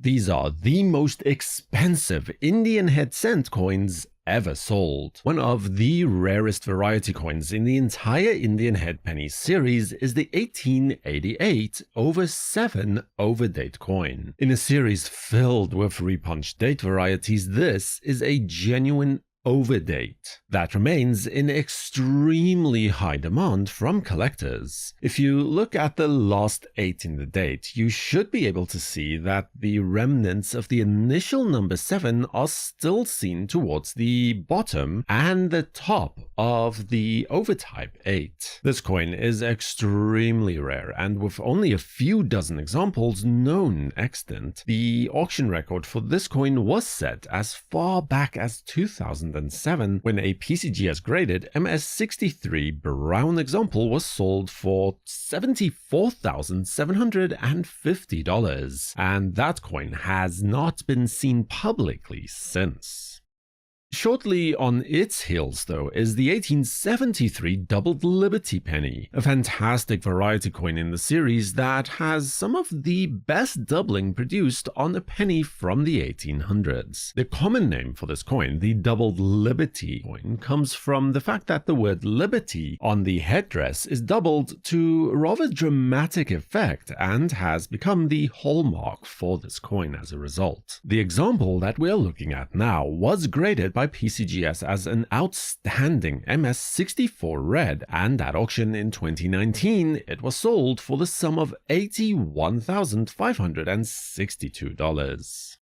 These are the most expensive Indian head cent coins ever sold. One of the rarest variety coins in the entire Indian head penny series is the 1888 over 7 overdate coin. In a series filled with repunched date varieties, this is a genuine overdate that remains in extremely high demand from collectors. If you look at the last 8 in the date, you should be able to see that the remnants of the initial number 7 are still seen towards the bottom and the top of the overtype 8. This coin is extremely rare, and with only a few dozen examples known extant, the auction record for this coin was set as far back as 2007, when a PCGS graded MS63 brown example was sold for $74,750, and that coin has not been seen publicly since. Shortly on its heels, though, is the 1873 Doubled Liberty Penny, a fantastic variety coin in the series that has some of the best doubling produced on a penny from the 1800s. The common name for this coin, the Doubled Liberty coin, comes from the fact that the word liberty on the headdress is doubled to rather dramatic effect and has become the hallmark for this coin as a result. The example that we're looking at now was graded by PCGS as an outstanding MS64 red, and at auction in 2019 it was sold for the sum of $81,562.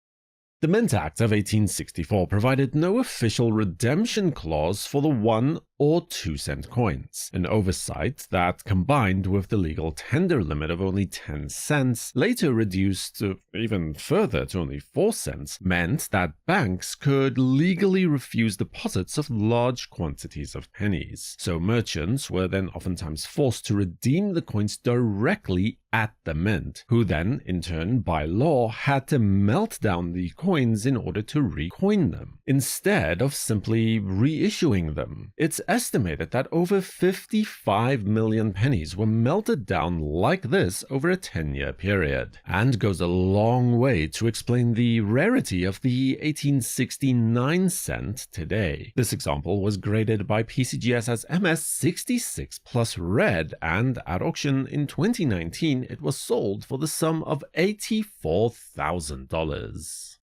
The Mint Act of 1864 provided no official redemption clause for the 1 or 2 cent coins, an oversight that, combined with the legal tender limit of only 10 cents, later reduced even further to only 4 cents, meant that banks could legally refuse deposits of large quantities of pennies. So merchants were then oftentimes forced to redeem the coins directly at the mint, who then, in turn, by law, had to melt down the coins in order to recoin them, instead of simply reissuing them. It's estimated that over 55 million pennies were melted down like this over a 10-year period, and goes a long way to explain the rarity of the 1869 cent today. This example was graded by PCGS as MS66 plus red, and at auction in 2019 it was sold for the sum of $84,000.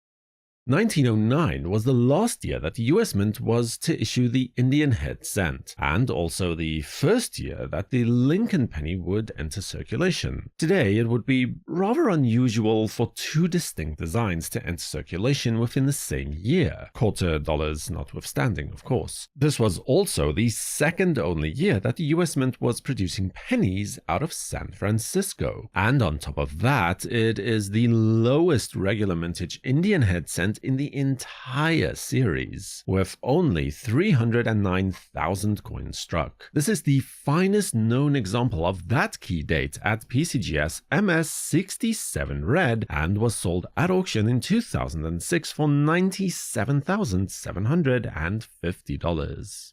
1909 was the last year that the US Mint was to issue the Indian head cent, and also the first year that the Lincoln penny would enter circulation. Today, it would be rather unusual for 2 distinct designs to enter circulation within the same year, quarter dollars notwithstanding, of course. This was also the second only year that the US Mint was producing pennies out of San Francisco, and on top of that, it is the lowest regular mintage Indian head cent in the entire series, with only 309,000 coins struck. This is the finest known example of that key date at PCGS MS67 red, and was sold at auction in 2006 for $97,750.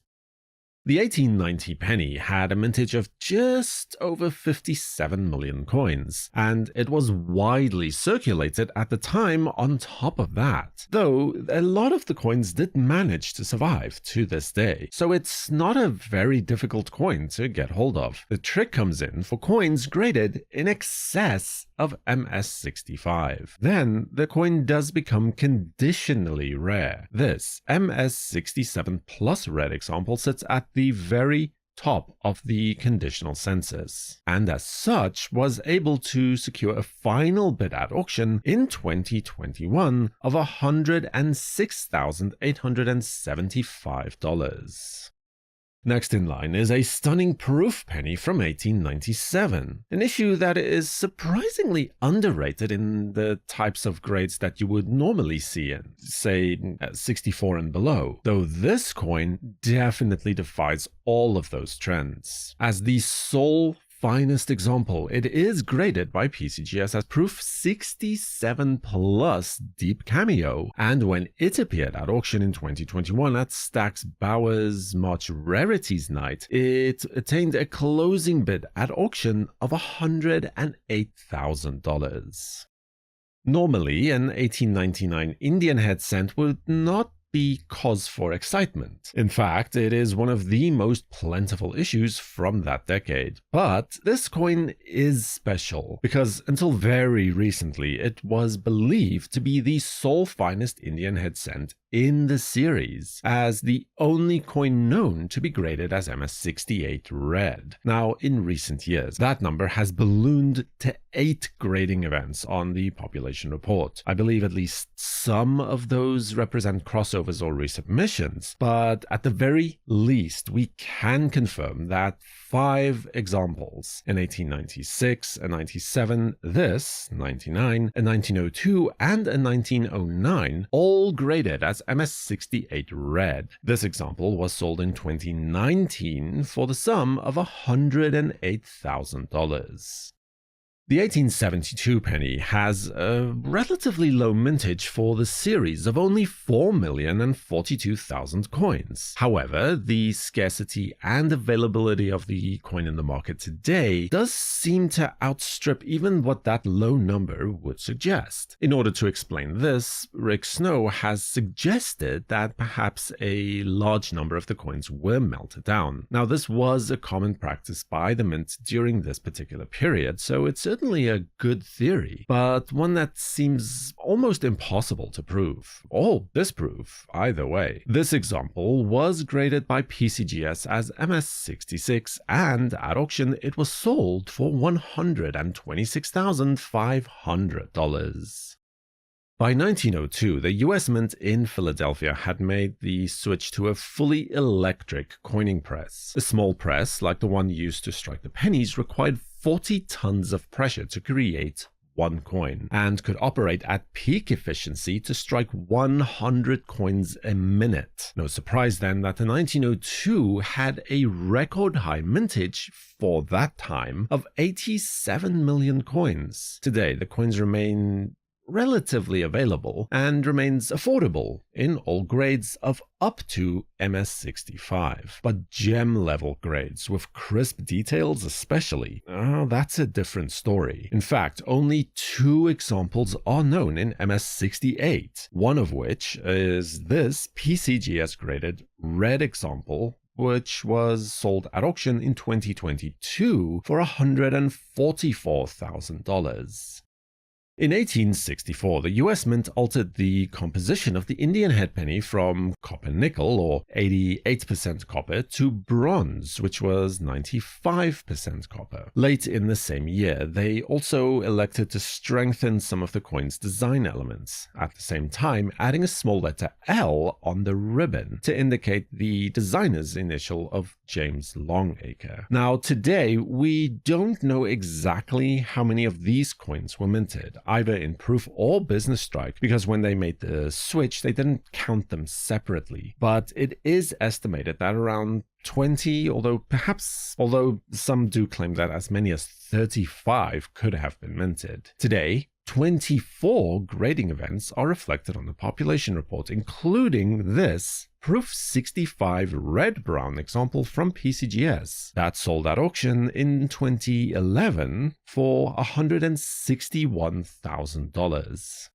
The 1890 penny had a mintage of just over 57 million coins, and it was widely circulated at the time on top of that, though a lot of the coins did manage to survive to this day, so it's not a very difficult coin to get hold of. The trick comes in for coins graded in excess of MS65. Then the coin does become conditionally rare. This MS67 plus red example sits at the very top of the conditional census, and as such was able to secure a final bid at auction in 2021 of $106,875. Next in line is a stunning proof penny from 1897, an issue that is surprisingly underrated in the types of grades that you would normally see in, say, 64 and below, though this coin definitely defies all of those trends. As the sole finest example, it is graded by PCGS as proof 67 plus deep cameo, and when it appeared at auction in 2021 at Stack's Bowers March Rarities Night, it attained a closing bid at auction of $108,000. Normally, an 1899 Indian head cent would not be cause for excitement. In fact, it is one of the most plentiful issues from that decade. But this coin is special because until very recently it was believed to be the sole finest Indian head cent in the series, as the only coin known to be graded as MS68 red. Now, in recent years, that number has ballooned to 8 grading events on the population report. I believe at least some of those represent crossovers or resubmissions, but at the very least, we can confirm that 5 examples in 1896, a 97, this, 99, a 1902, and a 1909, all graded as MS68 red. This example was sold in 2019 for the sum of $108,000. The 1872 penny has a relatively low mintage for the series of only 4,042,000 coins. However, the scarcity and availability of the coin in the market today does seem to outstrip even what that low number would suggest. In order to explain this, Rick Snow has suggested that perhaps a large number of the coins were melted down. Now, this was a common practice by the mint during this particular period, so it's certainly a good theory, but one that seems almost impossible to prove, or disprove, either way. This example was graded by PCGS as MS66, and at auction it was sold for $126,500. By 1902, the US Mint in Philadelphia had made the switch to a fully electric coining press. A small press, like the one used to strike the pennies, required 40 tons of pressure to create one coin, and could operate at peak efficiency to strike 100 coins a minute. No surprise then that the 1902 had a record high mintage for that time of 87 million coins. Today, the coins remain relatively available and remains affordable in all grades of up to MS65. But gem level grades with crisp details especially, that's a different story. In fact, only 2 examples are known in MS68, one of which is this PCGS graded red example, which was sold at auction in 2022 for $144,000. In 1864, the US Mint altered the composition of the Indian head penny from copper-nickel, or 88% copper, to bronze, which was 95% copper. Late in the same year, they also elected to strengthen some of the coin's design elements, at the same time adding a small letter L on the ribbon to indicate the designer's initial of James Longacre. Now, today, we don't know exactly how many of these coins were minted, either in proof or business strike, because when they made the switch, they didn't count them separately. But it is estimated that around 20, although some do claim that as many as 35 could have been minted. Today, 24 grading events are reflected on the population report, including this Proof 65 red-brown example from PCGS that sold at auction in 2011 for $161,000.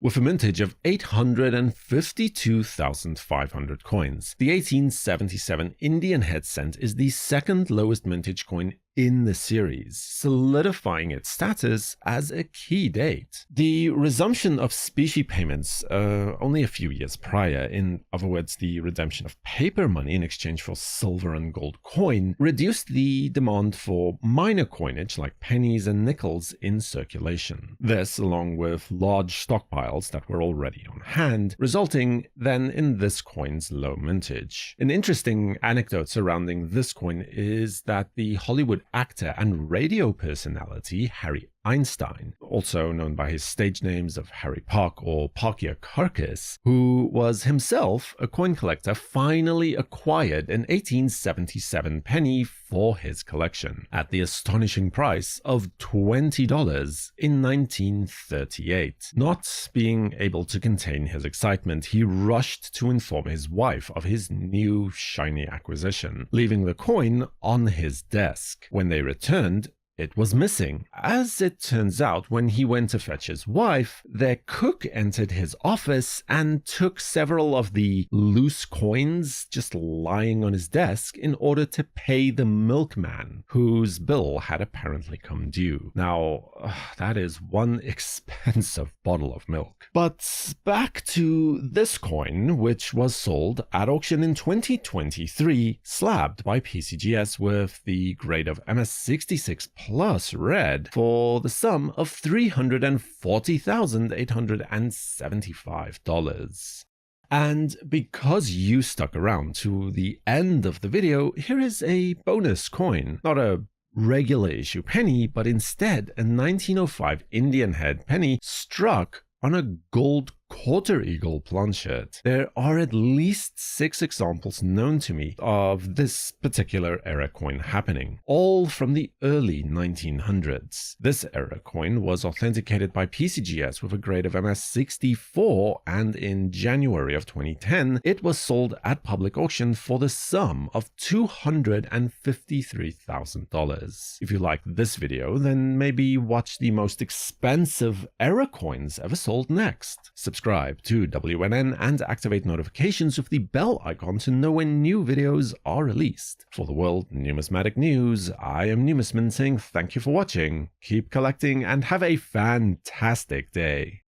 With a mintage of 852,500 coins, the 1877 Indian head cent is the second lowest mintage coin in the series, solidifying its status as a key date. The resumption of specie payments only a few years prior, in other words, the redemption of paper money in exchange for silver and gold coin, reduced the demand for minor coinage like pennies and nickels in circulation. This, along with large stockpiles that were already on hand, resulting then in this coin's low mintage. An interesting anecdote surrounding this coin is that the Hollywood actor and radio personality Harry Einstein, also known by his stage names of Harry Park or Parkia Carcass, who was himself a coin collector, finally acquired an 1877 penny for his collection at the astonishing price of $20 in 1938. Not being able to contain his excitement, he rushed to inform his wife of his new shiny acquisition, leaving the coin on his desk. When they returned, it was missing. As it turns out, when he went to fetch his wife, their cook entered his office and took several of the loose coins just lying on his desk in order to pay the milkman, whose bill had apparently come due. Now, that is one expensive bottle of milk. But back to this coin, which was sold at auction in 2023, slabbed by PCGS with the grade of MS66 Plus Red for the sum of $340,875. And because you stuck around to the end of the video, here is a bonus coin. Not a regular issue penny, but instead a 1905 Indian head penny struck on a gold quarter eagle planchet. There are at least 6 examples known to me of this particular era coin happening, all from the early 1900s. This era coin was authenticated by PCGS with a grade of MS64, and in January of 2010, it was sold at public auction for the sum of $253,000. If you like this video, then maybe watch the most expensive era coins ever sold next. Subscribe to WNN and activate notifications with the bell icon to know when new videos are released. For the World Numismatic News, I am Numisman saying thank you for watching, keep collecting, and have a fantastic day.